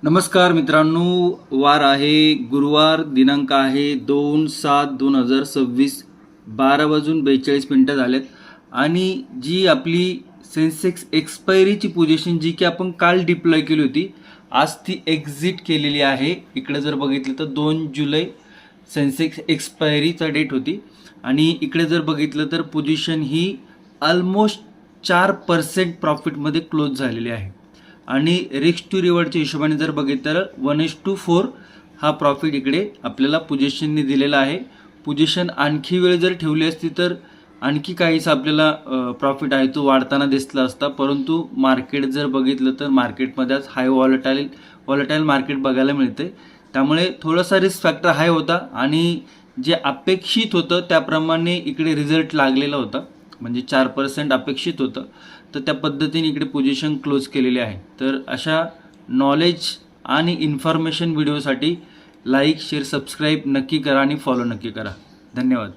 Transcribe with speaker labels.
Speaker 1: नमस्कार मित्रांनो, वार आहे गुरुवार, दिनांक आहे 2/7/2026, 12:42 झालेत आणि जी आपली सेन्सेक्स एक्सपायरीची पोझिशन जी की आपण काल डिप्लॉय केली होती, आज ती एक्झिट केलेली आहे. इकडे जर बघितलं तर 2 जुलै सेन्सेक्स एक्सपायरीचा डेट होती आणि इकडे जर बघितलं तर पोझिशन ही ऑलमोस्ट 4% प्रॉफिटमध्ये क्लोज झालेली आहे आणि रिस्क टू रिवॉर्डच्या हिशोबाने जर बघितलं तर 1:4 हा प्रॉफिट इकडे आपल्याला पोझिशनने दिलेला आहे. पोझिशन आणखी वेळ जर ठेवली असती तर आणखी काहीसा आपल्याला प्रॉफिट आहे तो वाढताना दिसला असता, परंतु मार्केट जर बघितलं तर मार्केटमध्ये आज हाय व्हॉलेटाईल मार्केट बघायला मिळते. त्यामुळे थोडासा रिस्क फॅक्टर हाय होता आणि जे अपेक्षित होतं त्याप्रमाणे इकडे रिझल्ट लागलेला होता, म्हणजे 4% अपेक्षित होतं. तर त्या पद्धतीने इकडे पोझिशन क्लोज केलेली आहे. तर अशा नॉलेज आणि इन्फॉर्मेशन व्हिडिओसाठी लाईक, शेअर, सबस्क्राईब नक्की करा आणि फॉलो नक्की करा. धन्यवाद.